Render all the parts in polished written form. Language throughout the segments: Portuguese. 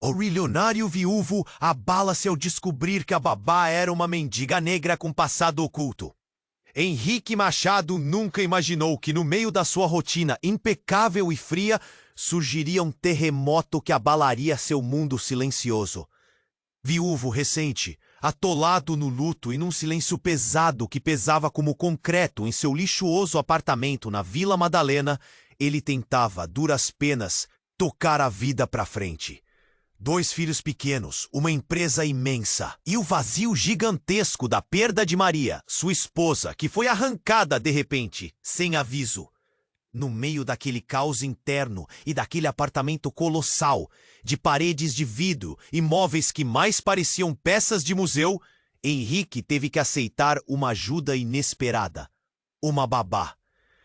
O milionário viúvo abala-se ao descobrir que a babá era uma mendiga negra com passado oculto. Henrique Machado nunca imaginou que no meio da sua rotina impecável e fria surgiria um terremoto que abalaria seu mundo silencioso. Viúvo recente, atolado no luto e num silêncio pesado que pesava como concreto em seu luxuoso apartamento na Vila Madalena, ele tentava, a duras penas, tocar a vida pra frente. 2 filhos pequenos, uma empresa imensa e o vazio gigantesco da perda de Maria, sua esposa, que foi arrancada de repente, sem aviso. No meio daquele caos interno e daquele apartamento colossal, de paredes de vidro e móveis que mais pareciam peças de museu, Henrique teve que aceitar uma ajuda inesperada. Uma babá.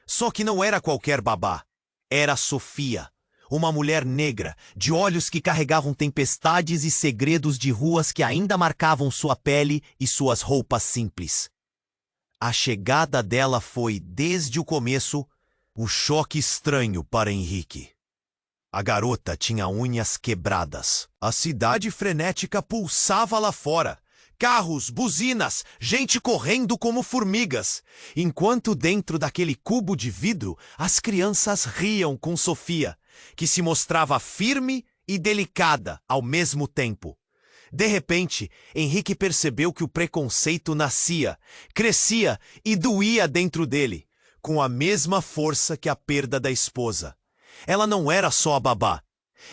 Só que não era qualquer babá. Era Sofia. Uma mulher negra, de olhos que carregavam tempestades e segredos de ruas que ainda marcavam sua pele e suas roupas simples. A chegada dela foi, desde o começo, um choque estranho para Henrique. A garota tinha unhas quebradas. A cidade frenética pulsava lá fora. Carros, buzinas, gente correndo como formigas. Enquanto dentro daquele cubo de vidro, as crianças riam com Sofia, que se mostrava firme e delicada ao mesmo tempo. De repente, Henrique percebeu que o preconceito nascia, crescia e doía dentro dele, com a mesma força que a perda da esposa. Ela não era só a babá.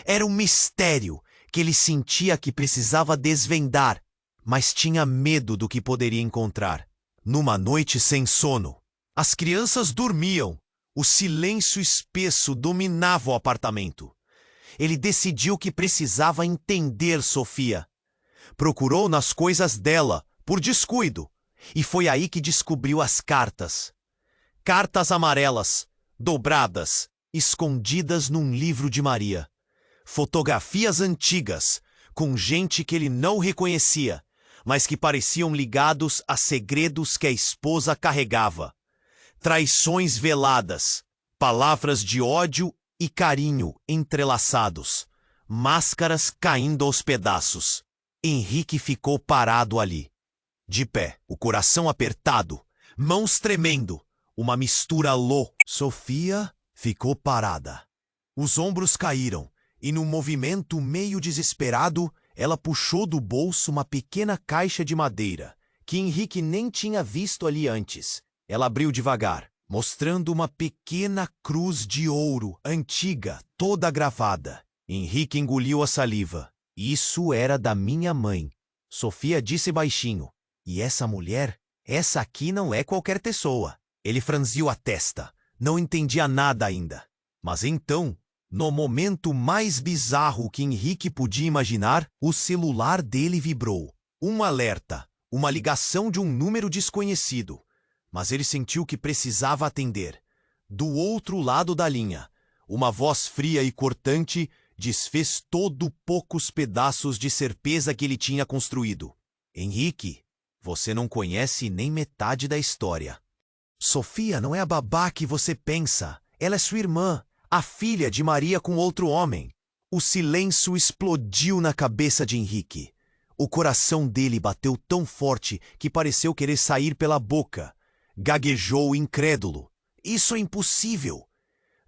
Era um mistério que ele sentia que precisava desvendar, mas tinha medo do que poderia encontrar. Numa noite sem sono, as crianças dormiam. O silêncio espesso dominava o apartamento. Ele decidiu que precisava entender Sofia. Procurou nas coisas dela, por descuido, e foi aí que descobriu as cartas. Cartas amarelas, dobradas, escondidas num livro de Maria. Fotografias antigas, com gente que ele não reconhecia, mas que pareciam ligados a segredos que a esposa carregava. Traições veladas, palavras de ódio e carinho entrelaçados, máscaras caindo aos pedaços. Henrique ficou parado ali, de pé, o coração apertado, mãos tremendo, uma mistura louca. Sofia ficou parada. Os ombros caíram e, num movimento meio desesperado, ela puxou do bolso uma pequena caixa de madeira, que Henrique nem tinha visto ali antes. Ela abriu devagar, mostrando uma pequena cruz de ouro, antiga, toda gravada. Henrique engoliu a saliva. Isso era da minha mãe. Sofia disse baixinho. E essa mulher? Essa aqui não é qualquer pessoa. Ele franziu a testa. Não entendia nada ainda. Mas então, no momento mais bizarro que Henrique podia imaginar, o celular dele vibrou. Um alerta, uma ligação de um número desconhecido. Mas ele sentiu que precisava atender. Do outro lado da linha, uma voz fria e cortante desfez todo poucos pedaços de certeza que ele tinha construído. Henrique, você não conhece nem metade da história. Sofia não é a babá que você pensa. Ela é sua irmã, a filha de Maria com outro homem. O silêncio explodiu na cabeça de Henrique. O coração dele bateu tão forte que pareceu querer sair pela boca. Gaguejou incrédulo. Isso é impossível.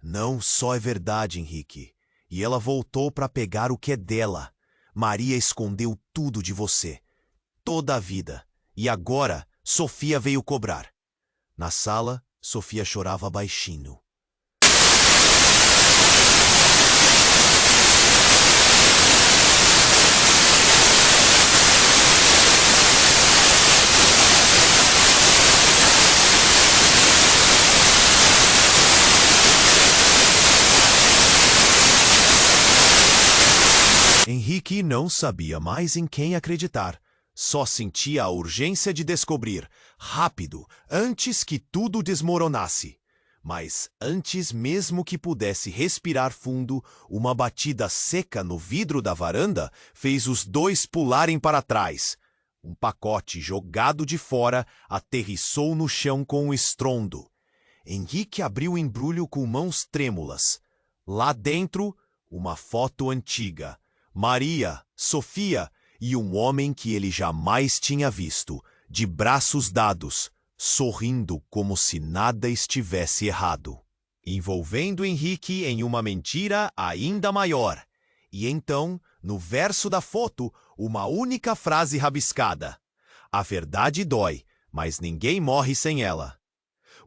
Não, só é verdade, Henrique. E ela voltou para pegar o que é dela. Maria escondeu tudo de você. Toda a vida. E agora, Sofia veio cobrar. Na sala, Sofia chorava baixinho. Henrique não sabia mais em quem acreditar. Só sentia a urgência de descobrir, rápido, antes que tudo desmoronasse. Mas antes mesmo que pudesse respirar fundo, uma batida seca no vidro da varanda fez os dois pularem para trás. Um pacote jogado de fora aterrissou no chão com um estrondo. Henrique abriu o embrulho com mãos trêmulas. Lá dentro, uma foto antiga. Maria, Sofia e um homem que ele jamais tinha visto, de braços dados, sorrindo como se nada estivesse errado, envolvendo Henrique em uma mentira ainda maior. E então, no verso da foto, uma única frase rabiscada: "A verdade dói, mas ninguém morre sem ela."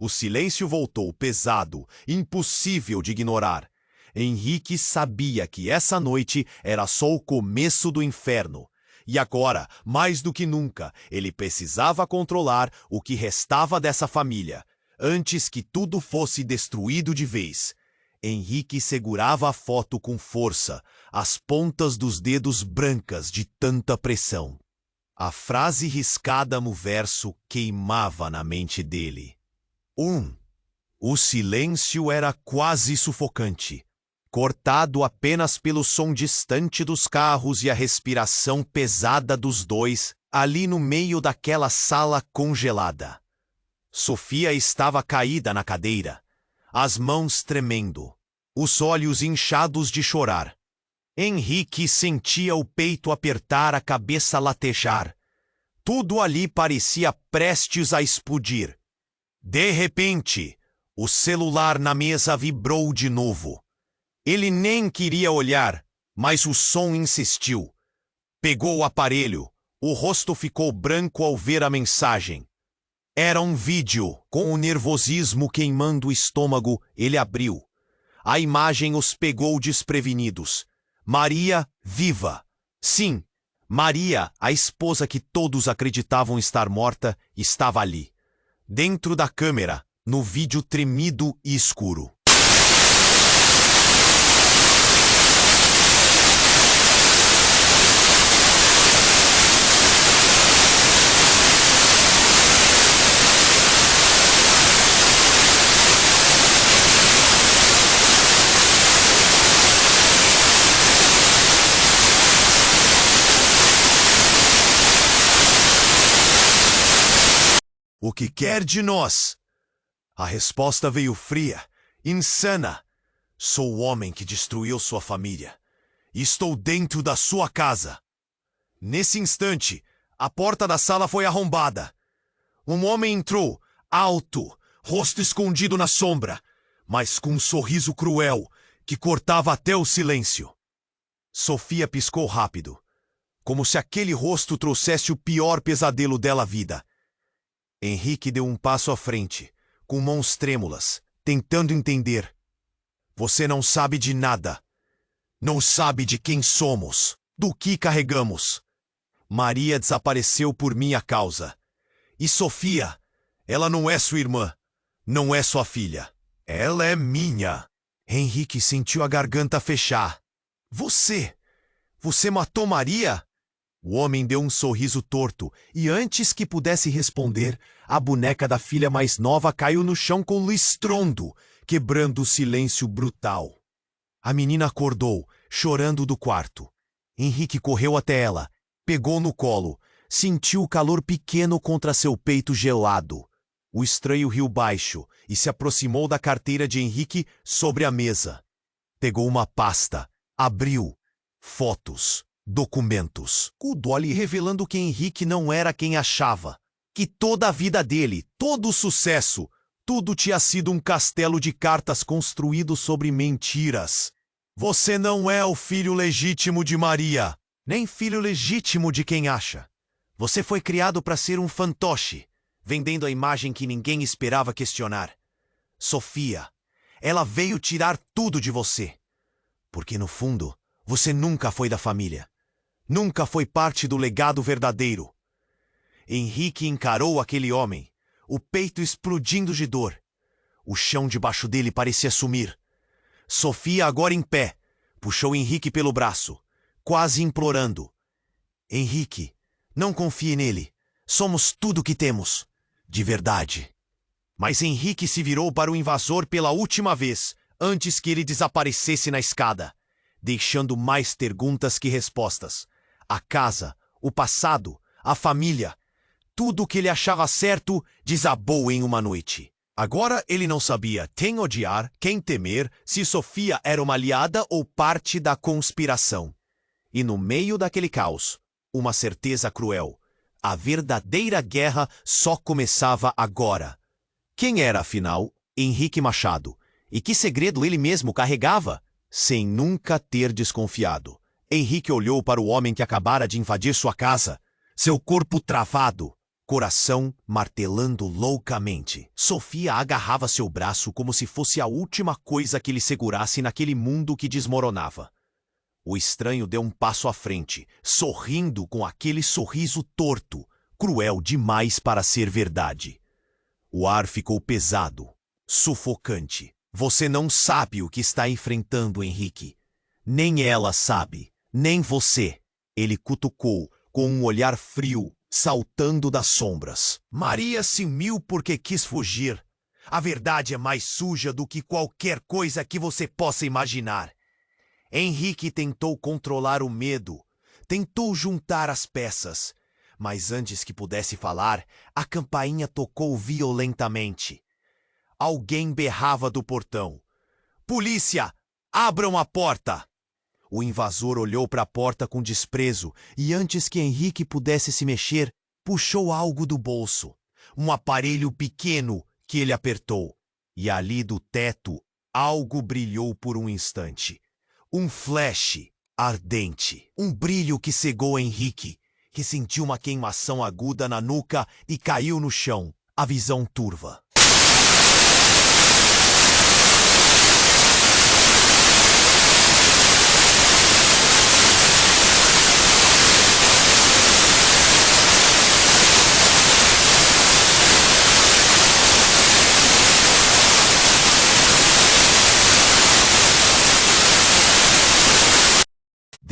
O silêncio voltou pesado, impossível de ignorar. Henrique sabia que essa noite era só o começo do inferno. E agora, mais do que nunca, ele precisava controlar o que restava dessa família, antes que tudo fosse destruído de vez. Henrique segurava a foto com força, as pontas dos dedos brancas de tanta pressão. A frase riscada no verso queimava na mente dele. O silêncio era quase sufocante, cortado apenas pelo som distante dos carros e a respiração pesada dos dois ali no meio daquela sala congelada. Sofia estava caída na cadeira, as mãos tremendo, os olhos inchados de chorar. Henrique sentia o peito apertar, a cabeça latejar. Tudo ali parecia prestes a explodir. De repente, o celular na mesa vibrou de novo. Ele nem queria olhar, mas o som insistiu. Pegou o aparelho, o rosto ficou branco ao ver a mensagem. Era um vídeo. Com o nervosismo queimando o estômago, ele abriu. A imagem os pegou desprevenidos. Maria, viva. Sim, Maria, a esposa que todos acreditavam estar morta, estava ali. Dentro da câmera, no vídeo tremido e escuro. O que quer de nós? A resposta veio fria, insana. Sou o homem que destruiu sua família. Estou dentro da sua casa. Nesse instante, a porta da sala foi arrombada. Um homem entrou, alto, rosto escondido na sombra, mas com um sorriso cruel que cortava até o silêncio. Sofia piscou rápido, como se aquele rosto trouxesse o pior pesadelo dela à vida. Henrique deu um passo à frente, com mãos trêmulas, tentando entender. Você não sabe de nada. Não sabe de quem somos, do que carregamos. Maria desapareceu por minha causa. E Sofia, ela não é sua irmã, não é sua filha. Ela é minha. Henrique sentiu a garganta fechar. Você matou Maria? O homem deu um sorriso torto e antes que pudesse responder, a boneca da filha mais nova caiu no chão com um estrondo, quebrando o silêncio brutal. A menina acordou, chorando do quarto. Henrique correu até ela, pegou no colo, sentiu o calor pequeno contra seu peito gelado. O estranho riu baixo e se aproximou da carteira de Henrique sobre a mesa. Pegou uma pasta, abriu. Fotos. Documentos. O Dolly revelando que Henrique não era quem achava. Que toda a vida dele, todo o sucesso, tudo tinha sido um castelo de cartas construído sobre mentiras. Você não é o filho legítimo de Maria, nem filho legítimo de quem acha. Você foi criado para ser um fantoche, vendendo a imagem que ninguém esperava questionar. Sofia, ela veio tirar tudo de você. Porque no fundo, você nunca foi da família. Nunca foi parte do legado verdadeiro. Henrique encarou aquele homem, o peito explodindo de dor. O chão debaixo dele parecia sumir. Sofia, agora em pé, puxou Henrique pelo braço, quase implorando. Henrique, não confie nele. Somos tudo o que temos. De verdade. Mas Henrique se virou para o invasor pela última vez, antes que ele desaparecesse na escada, deixando mais perguntas que respostas. A casa, o passado, a família, tudo o que ele achava certo desabou em uma noite. Agora ele não sabia quem odiar, quem temer, se Sofia era uma aliada ou parte da conspiração. E no meio daquele caos, uma certeza cruel. A verdadeira guerra só começava agora. Quem era, afinal, Henrique Machado? E que segredo ele mesmo carregava? Sem nunca ter desconfiado, Henrique olhou para o homem que acabara de invadir sua casa. Seu corpo travado, coração martelando loucamente. Sofia agarrava seu braço como se fosse a última coisa que lhe segurasse naquele mundo que desmoronava. O estranho deu um passo à frente, sorrindo com aquele sorriso torto, cruel demais para ser verdade. O ar ficou pesado, sufocante. Você não sabe o que está enfrentando, Henrique. Nem ela sabe, nem você. Ele cutucou, com um olhar frio, saltando das sombras. Maria sumiu porque quis fugir. A verdade é mais suja do que qualquer coisa que você possa imaginar. Henrique tentou controlar o medo, tentou juntar as peças, mas antes que pudesse falar, a campainha tocou violentamente. Alguém berrava do portão. Polícia! Abram a porta! O invasor olhou para a porta com desprezo e antes que Henrique pudesse se mexer, puxou algo do bolso. Um aparelho pequeno que ele apertou. E ali do teto, algo brilhou por um instante. Um flash ardente. Um brilho que cegou Henrique, que sentiu uma queimação aguda na nuca e caiu no chão, a visão turva.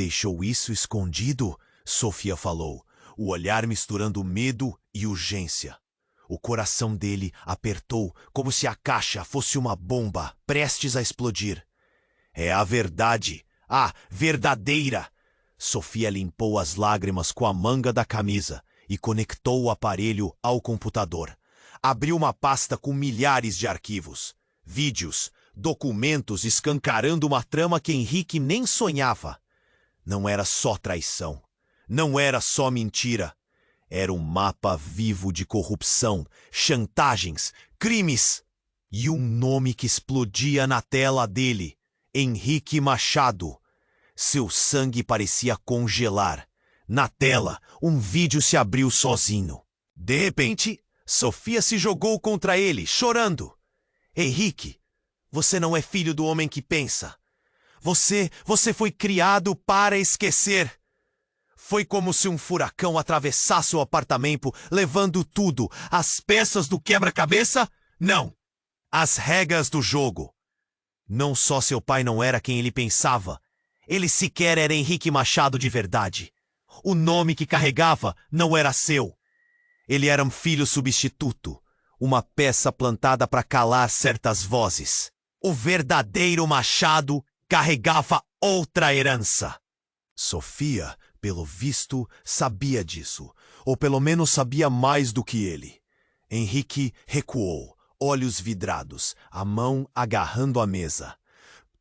Deixou isso escondido? Sofia falou, o olhar misturando medo e urgência. O coração dele apertou como se a caixa fosse uma bomba prestes a explodir. É a verdade, a verdadeira. Sofia limpou as lágrimas com a manga da camisa e conectou o aparelho ao computador. Abriu uma pasta com milhares de arquivos, vídeos, documentos escancarando uma trama que Henrique nem sonhava. Não era só traição. Não era só mentira. Era um mapa vivo de corrupção, chantagens, crimes. E um nome que explodia na tela dele. Henrique Machado. Seu sangue parecia congelar. Na tela, um vídeo se abriu sozinho. De repente, Sofia se jogou contra ele, chorando. Henrique, você não é filho do homem que pensa. Você foi criado para esquecer. Foi como se um furacão atravessasse o apartamento, levando tudo, as peças do quebra-cabeça? Não. As regras do jogo. Não só seu pai não era quem ele pensava, ele sequer era Henrique Machado de verdade. O nome que carregava não era seu. Ele era um filho substituto, uma peça plantada para calar certas vozes. O verdadeiro Machado carregava outra herança. Sofia, pelo visto, sabia disso, ou pelo menos sabia mais do que ele. Henrique recuou, olhos vidrados, a mão agarrando a mesa.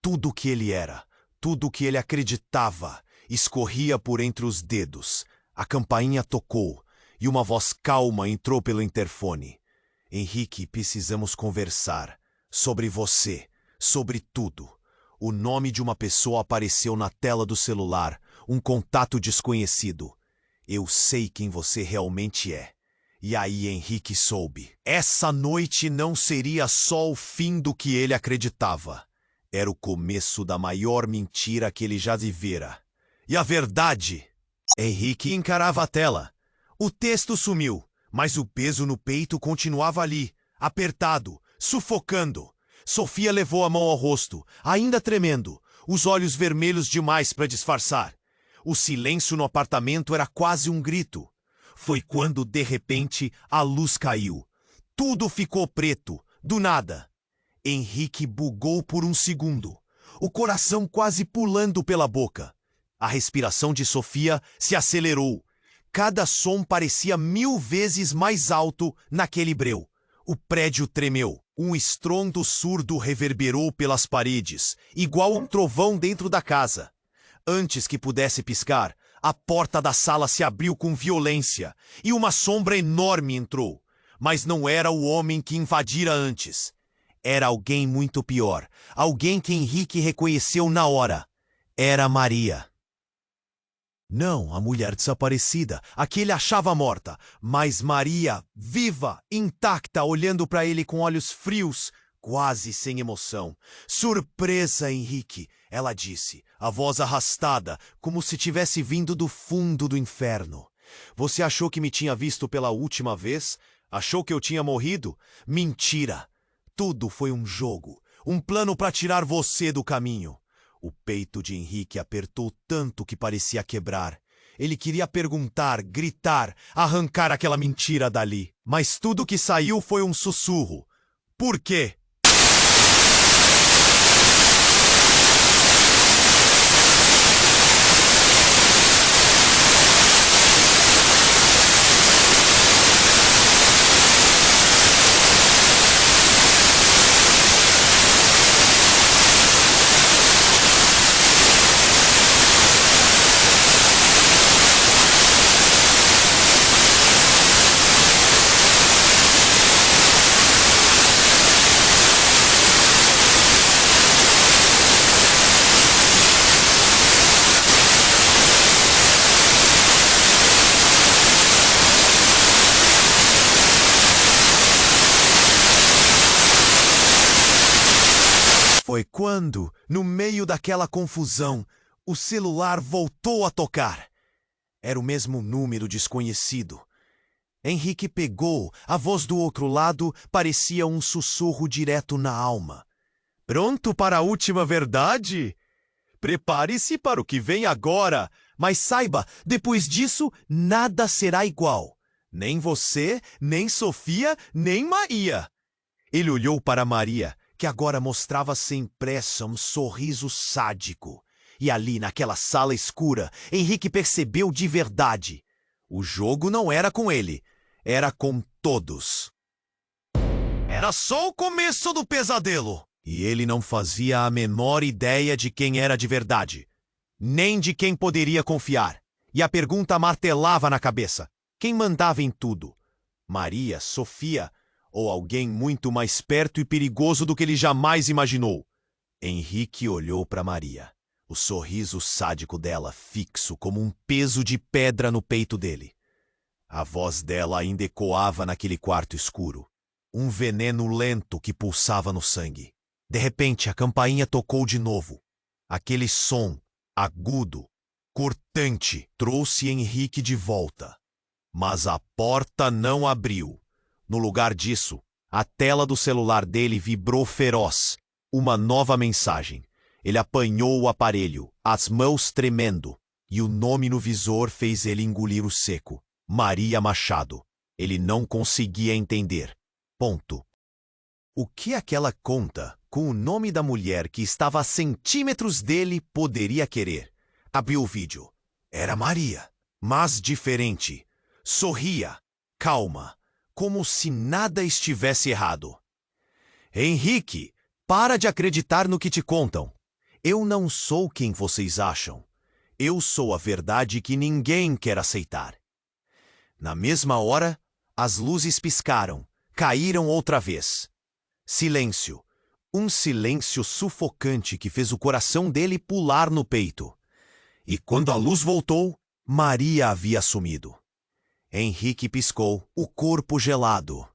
Tudo o que ele era, tudo o que ele acreditava, escorria por entre os dedos. A campainha tocou e uma voz calma entrou pelo interfone. Henrique, precisamos conversar. Sobre você, sobre tudo. O nome de uma pessoa apareceu na tela do celular, um contato desconhecido. Eu sei quem você realmente é. E aí Henrique soube. Essa noite não seria só o fim do que ele acreditava. Era o começo da maior mentira que ele já vivera. E a verdade? Henrique encarava a tela. O texto sumiu, mas o peso no peito continuava ali, apertado, sufocando. Sofia levou a mão ao rosto, ainda tremendo, os olhos vermelhos demais para disfarçar. O silêncio no apartamento era quase um grito. Foi quando, de repente, a luz caiu. Tudo ficou preto, do nada. Henrique bugou por um segundo, o coração quase pulando pela boca. A respiração de Sofia se acelerou. Cada som parecia 1000 vezes mais alto naquele breu. O prédio tremeu. Um estrondo surdo reverberou pelas paredes, igual um trovão dentro da casa. Antes que pudesse piscar, a porta da sala se abriu com violência e uma sombra enorme entrou. Mas não era o homem que invadira antes. Era alguém muito pior, alguém que Henrique reconheceu na hora. Era Maria. Não, a mulher desaparecida, a que ele achava morta, mas Maria, viva, intacta, olhando para ele com olhos frios, quase sem emoção. Surpresa, Henrique, ela disse, a voz arrastada, como se tivesse vindo do fundo do inferno. Você achou que me tinha visto pela última vez? Achou que eu tinha morrido? Mentira! Tudo foi um jogo, um plano para tirar você do caminho. O peito de Henrique apertou tanto que parecia quebrar. Ele queria perguntar, gritar, arrancar aquela mentira dali. Mas tudo que saiu foi um sussurro. Por quê? Foi quando, no meio daquela confusão, o celular voltou a tocar. Era o mesmo número desconhecido. Henrique pegou, a voz do outro lado parecia um sussurro direto na alma. Pronto para a última verdade? Prepare-se para o que vem agora, mas saiba, depois disso, nada será igual. Nem você, nem Sofia, nem Maria. Ele olhou para Maria, que agora mostrava sem pressa um sorriso sádico. E ali, naquela sala escura, Henrique percebeu de verdade. O jogo não era com ele, era com todos. Era só o começo do pesadelo. E ele não fazia a menor ideia de quem era de verdade, nem de quem poderia confiar. E a pergunta martelava na cabeça. Quem mandava em tudo? Maria, Sofia ou alguém muito mais perto e perigoso do que ele jamais imaginou? Henrique olhou para Maria, o sorriso sádico dela fixo como um peso de pedra no peito dele. A voz dela ainda ecoava naquele quarto escuro, um veneno lento que pulsava no sangue. De repente, a campainha tocou de novo. Aquele som, agudo, cortante, trouxe Henrique de volta. Mas a porta não abriu. No lugar disso, a tela do celular dele vibrou feroz. Uma nova mensagem. Ele apanhou o aparelho, as mãos tremendo, e o nome no visor fez ele engolir o seco. Maria Machado. Ele não conseguia entender. Ponto. O que aquela conta, com o nome da mulher que estava a centímetros dele, poderia querer? Abriu o vídeo. Era Maria, mas diferente. Sorria, calma, como se nada estivesse errado. Henrique, para de acreditar no que te contam. Eu não sou quem vocês acham. Eu sou a verdade que ninguém quer aceitar. Na mesma hora, as luzes piscaram, caíram outra vez. Silêncio. Um silêncio sufocante que fez o coração dele pular no peito. E quando a luz voltou, Maria havia sumido. Henrique piscou, o corpo gelado.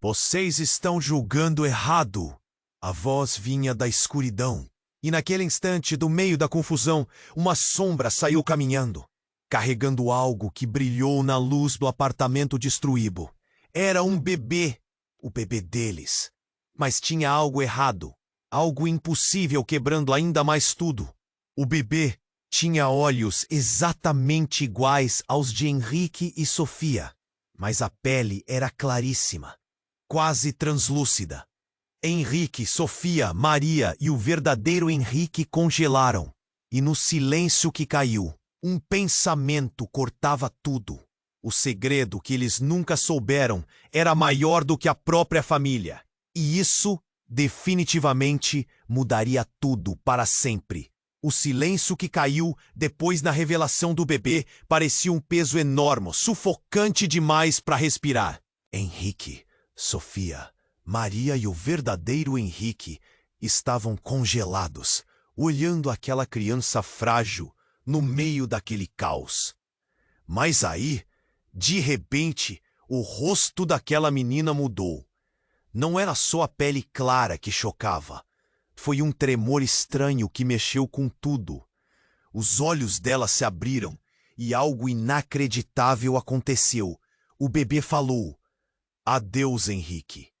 Vocês estão julgando errado. A voz vinha da escuridão. E naquele instante, do meio da confusão, uma sombra saiu caminhando, carregando algo que brilhou na luz do apartamento destruído. Era um bebê, o bebê deles. Mas tinha algo errado, algo impossível quebrando ainda mais tudo. O bebê tinha olhos exatamente iguais aos de Henrique e Sofia, mas a pele era claríssima, quase translúcida. Henrique, Sofia, Maria e o verdadeiro Henrique congelaram, e no silêncio que caiu, um pensamento cortava tudo. O segredo que eles nunca souberam era maior do que a própria família, e isso definitivamente mudaria tudo para sempre. O silêncio que caiu depois da revelação do bebê parecia um peso enorme, sufocante demais para respirar. Henrique, Sofia, Maria e o verdadeiro Henrique estavam congelados, olhando aquela criança frágil no meio daquele caos. Mas aí, de repente, o rosto daquela menina mudou. Não era só a pele clara que chocava. Foi um tremor estranho que mexeu com tudo. Os olhos dela se abriram e algo inacreditável aconteceu. O bebê falou: "Adeus, Henrique."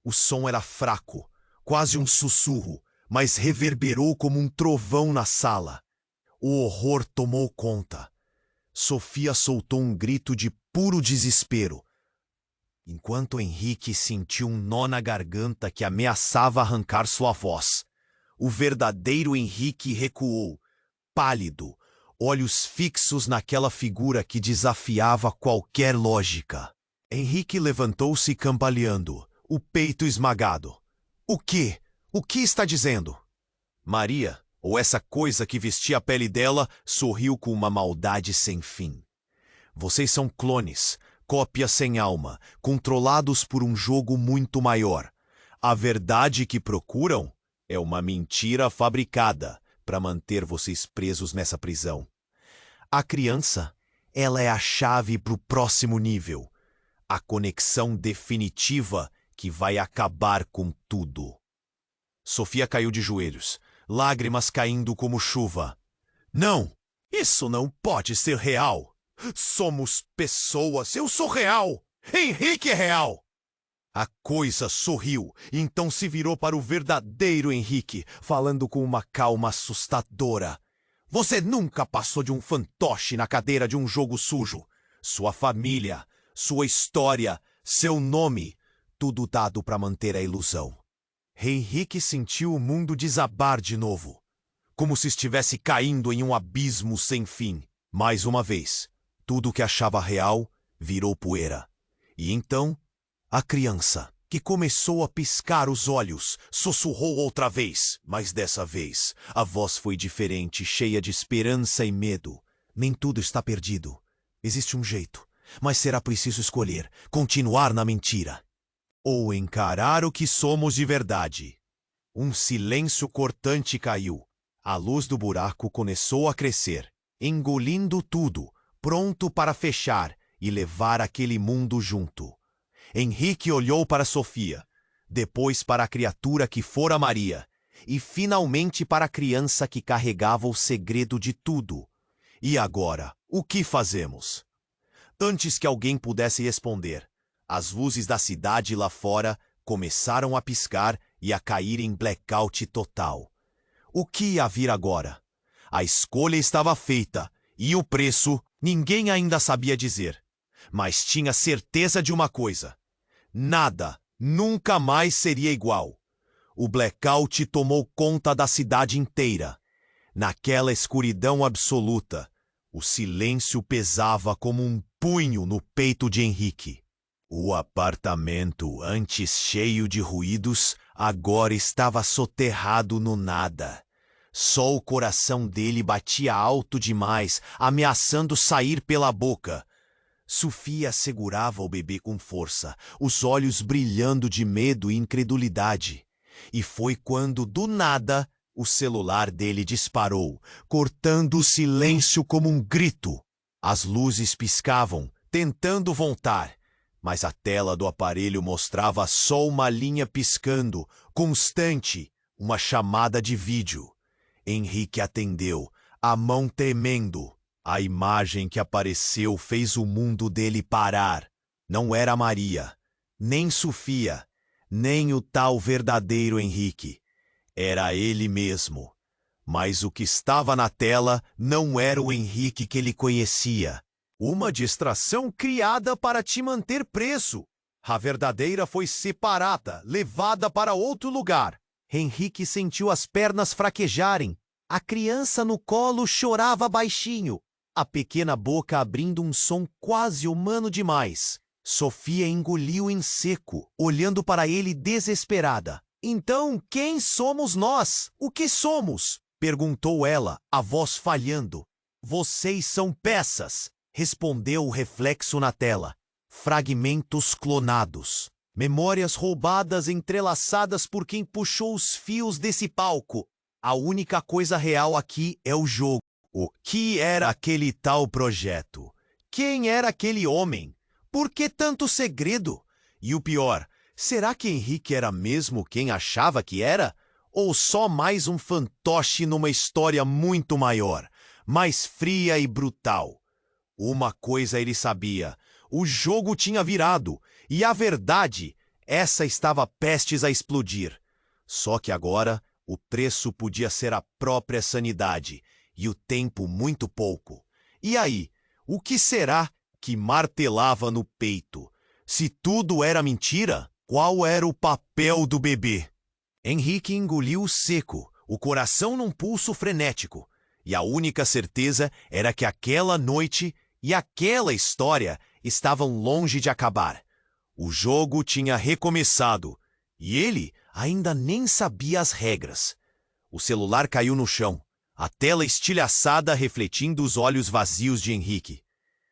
O som era fraco, quase um sussurro, mas reverberou como um trovão na sala. O horror tomou conta. Sofia soltou um grito de puro desespero, enquanto Henrique sentiu um nó na garganta que ameaçava arrancar sua voz. O verdadeiro Henrique recuou, pálido, olhos fixos naquela figura que desafiava qualquer lógica. Henrique levantou-se cambaleando, o peito esmagado. "O quê? O que está dizendo?" Maria, ou essa coisa que vestia a pele dela, sorriu com uma maldade sem fim. "Vocês são clones, cópias sem alma, controlados por um jogo muito maior. A verdade que procuram é uma mentira fabricada para manter vocês presos nessa prisão. A criança, ela é a chave para o próximo nível, a conexão definitiva que vai acabar com tudo." Sofia caiu de joelhos, lágrimas caindo como chuva. "Não! Isso não pode ser real! Somos pessoas! Eu sou real! Henrique é real!" A coisa sorriu, e então se virou para o verdadeiro Henrique, falando com uma calma assustadora. "Você nunca passou de um fantoche na cadeira de um jogo sujo. Sua família, sua história, seu nome, tudo dado para manter a ilusão." Henrique sentiu o mundo desabar de novo, como se estivesse caindo em um abismo sem fim. Mais uma vez, tudo o que achava real virou poeira. E então, a criança, que começou a piscar os olhos, sussurrou outra vez, mas dessa vez a voz foi diferente, cheia de esperança e medo. "Nem tudo está perdido. Existe um jeito, mas será preciso escolher, continuar na mentira ou encarar o que somos de verdade." Um silêncio cortante caiu. A luz do buraco começou a crescer, engolindo tudo, pronto para fechar e levar aquele mundo junto. Henrique olhou para Sofia, depois para a criatura que fora Maria, e finalmente para a criança que carregava o segredo de tudo. "E agora, o que fazemos?" Antes que alguém pudesse responder, as luzes da cidade lá fora começaram a piscar e a cair em blackout total. O que ia vir agora? A escolha estava feita, e o preço ninguém ainda sabia dizer. Mas tinha certeza de uma coisa: nada, nunca mais seria igual. O blackout tomou conta da cidade inteira. Naquela escuridão absoluta, o silêncio pesava como um punho no peito de Henrique. O apartamento, antes cheio de ruídos, agora estava soterrado no nada. Só o coração dele batia alto demais, ameaçando sair pela boca. Sofia segurava o bebê com força, os olhos brilhando de medo e incredulidade. E foi quando, do nada, o celular dele disparou, cortando o silêncio como um grito. As luzes piscavam, tentando voltar. mas a tela do aparelho mostrava só uma linha piscando, constante, uma chamada de vídeo. Henrique atendeu, a mão tremendo. A imagem que apareceu fez o mundo dele parar. Não era Maria, nem Sofia, nem o tal verdadeiro Henrique. Era ele mesmo. Mas o que estava na tela não era o Henrique que ele conhecia. Uma distração criada para te manter preso. A verdadeira foi separada, levada para outro lugar. Henrique sentiu as pernas fraquejarem. A criança no colo chorava baixinho, a pequena boca abrindo um som quase humano demais. Sofia engoliu em seco, olhando para ele desesperada. Então, quem somos nós? O que somos? Perguntou ela, a voz falhando. Vocês são peças, respondeu o reflexo na tela. Fragmentos clonados. Memórias roubadas entrelaçadas por quem puxou os fios desse palco. A única coisa real aqui é o jogo. O que era aquele tal projeto? Quem era aquele homem? Por que tanto segredo? E o pior, será que Henrique era mesmo quem achava que era? Ou só mais um fantoche numa história muito maior, mais fria e brutal? Uma coisa ele sabia, o jogo tinha virado, e a verdade, essa estava prestes a explodir. Só que agora, o preço podia ser a própria sanidade, e o tempo muito pouco. E aí, o que será que martelava no peito? Se tudo era mentira, qual era o papel do bebê? Henrique engoliu seco, o coração num pulso frenético, e a única certeza era que aquela noite e aquela história estavam longe de acabar. O jogo tinha recomeçado, e ele ainda nem sabia as regras. O celular caiu no chão, a tela estilhaçada refletindo os olhos vazios de Henrique.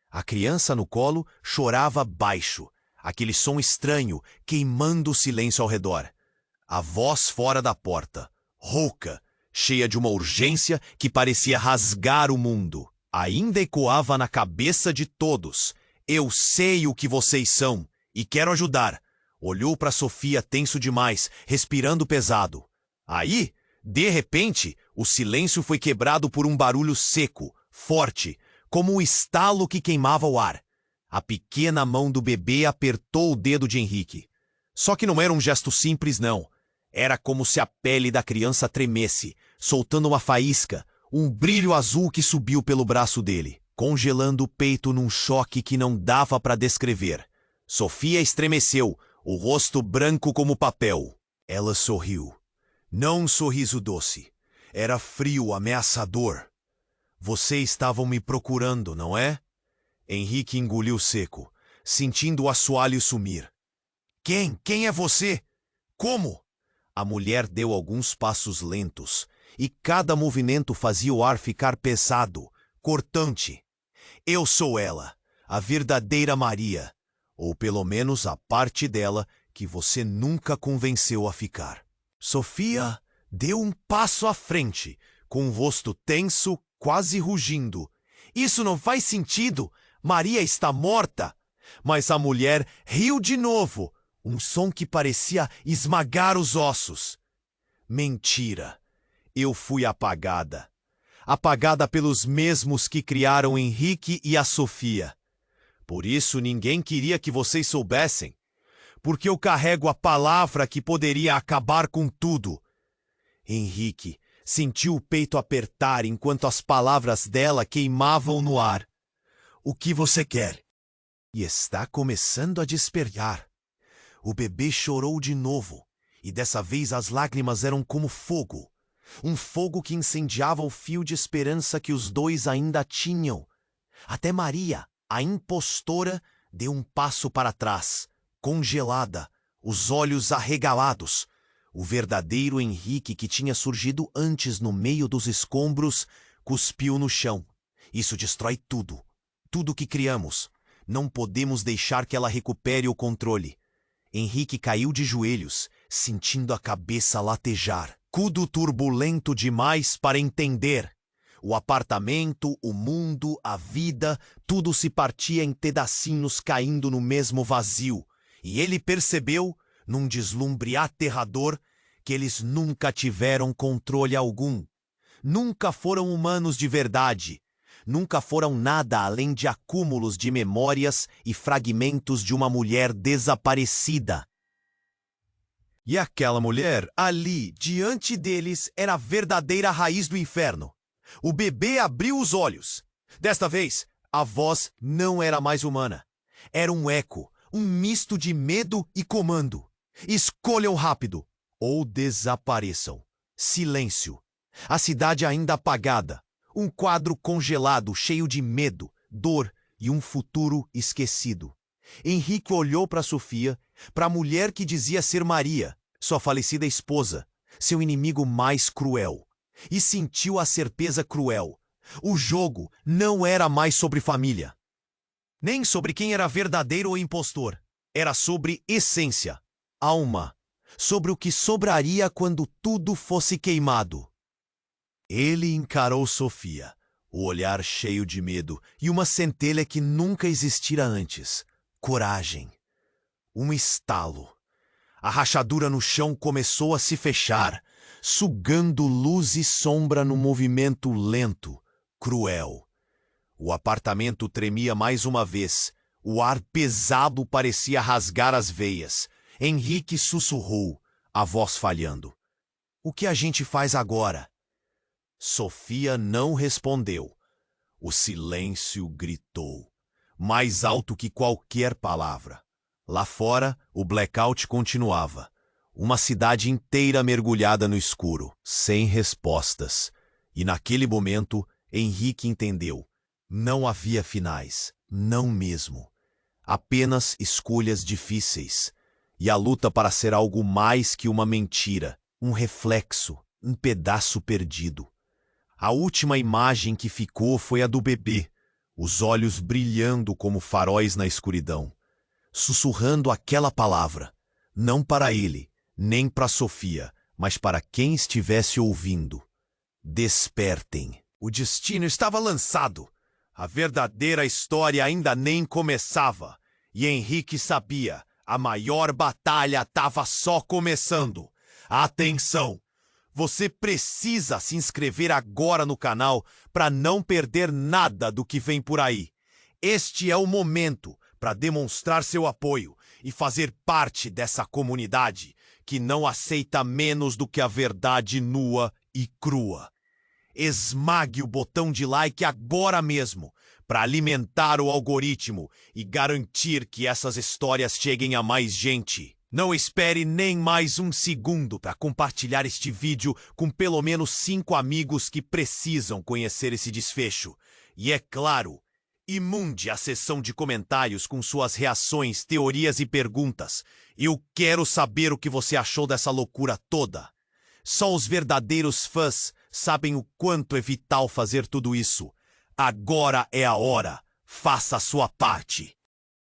A criança no colo chorava baixo, aquele som estranho queimando o silêncio ao redor. A voz fora da porta, rouca, cheia de uma urgência que parecia rasgar o mundo. Ainda ecoava na cabeça de todos. Eu sei o que vocês são e quero ajudar. Olhou para Sofia tenso demais, respirando pesado. Aí, de repente, o silêncio foi quebrado por um barulho seco, forte, como um estalo que queimava o ar. A pequena mão do bebê apertou o dedo de Henrique. Só que não era um gesto simples, não. Era como se a pele da criança tremesse, soltando uma faísca, um brilho azul que subiu pelo braço dele, congelando o peito num choque que não dava para descrever. Sofia estremeceu, o rosto branco como papel. Ela sorriu. Não um sorriso doce. Era frio, ameaçador. Vocês estavam me procurando, não é? Henrique engoliu seco, sentindo o assoalho sumir. Quem é você? Como? A mulher deu alguns passos lentos, e cada movimento fazia o ar ficar pesado, cortante. Eu sou ela, a verdadeira Maria, ou pelo menos a parte dela que você nunca convenceu a ficar. Sofia deu um passo à frente, com o rosto tenso, quase rugindo. Isso não faz sentido! Maria está morta! Mas a mulher riu de novo, um som que parecia esmagar os ossos. Mentira! Eu fui apagada. Apagada pelos mesmos que criaram Henrique e a Sofia. Por isso ninguém queria que vocês soubessem. Porque eu carrego a palavra que poderia acabar com tudo. Henrique sentiu o peito apertar enquanto as palavras dela queimavam no ar. O que você quer? E está começando a despertar. O bebê chorou de novo, e dessa vez as lágrimas eram como fogo. Um fogo que incendiava o fio de esperança que os dois ainda tinham. Até Maria, a impostora, deu um passo para trás, congelada, os olhos arregalados. O verdadeiro Henrique, que tinha surgido antes no meio dos escombros, cuspiu no chão. Isso destrói tudo. Tudo que criamos. Não podemos deixar que ela recupere o controle. Henrique caiu de joelhos, sentindo a cabeça latejar. Cudo turbulento demais para entender. O apartamento, o mundo, a vida, tudo se partia em pedacinhos caindo no mesmo vazio. E ele percebeu, num deslumbre aterrador, que eles nunca tiveram controle algum. Nunca foram humanos de verdade. Nunca foram nada além de acúmulos de memórias e fragmentos de uma mulher desaparecida. E aquela mulher, ali, diante deles, era a verdadeira raiz do inferno. O bebê abriu os olhos. Desta vez, a voz não era mais humana. Era um eco, um misto de medo e comando. Escolham rápido, ou desapareçam. Silêncio. A cidade ainda apagada. Um quadro congelado, cheio de medo, dor e um futuro esquecido. Henrique olhou para Sofia, para a mulher que dizia ser Maria, sua falecida esposa, seu inimigo mais cruel. E sentiu a certeza cruel. O jogo não era mais sobre família. Nem sobre quem era verdadeiro ou impostor. Era sobre essência, alma, sobre o que sobraria quando tudo fosse queimado. Ele encarou Sofia, o olhar cheio de medo e uma centelha que nunca existira antes. Coragem. Um estalo. A rachadura no chão começou a se fechar, sugando luz e sombra num movimento lento, cruel. O apartamento tremia mais uma vez. O ar pesado parecia rasgar as veias. Henrique sussurrou, a voz falhando. "O que a gente faz agora?" Sofia não respondeu. O silêncio gritou, mais alto que qualquer palavra. Lá fora, o blackout continuava. Uma cidade inteira mergulhada no escuro, sem respostas. E naquele momento, Henrique entendeu. Não havia finais, não mesmo. Apenas escolhas difíceis. E a luta para ser algo mais que uma mentira, um reflexo, um pedaço perdido. A última imagem que ficou foi a do bebê, os olhos brilhando como faróis na escuridão, sussurrando aquela palavra, não para ele, nem para Sofia, mas para quem estivesse ouvindo. Despertem. O destino estava lançado. A verdadeira história ainda nem começava. E Henrique sabia, a maior batalha estava só começando. Atenção! Você precisa se inscrever agora no canal para não perder nada do que vem por aí. Este é o momento para demonstrar seu apoio e fazer parte dessa comunidade que não aceita menos do que a verdade nua e crua. Esmague o botão de like agora mesmo para alimentar o algoritmo e garantir que essas histórias cheguem a mais gente. Não espere nem mais um segundo para compartilhar este vídeo com pelo menos 5 amigos que precisam conhecer esse desfecho. E é claro, imunde a seção de comentários com suas reações, teorias e perguntas. Eu quero saber o que você achou dessa loucura toda. Só os verdadeiros fãs sabem o quanto é vital fazer tudo isso. Agora é a hora. Faça a sua parte.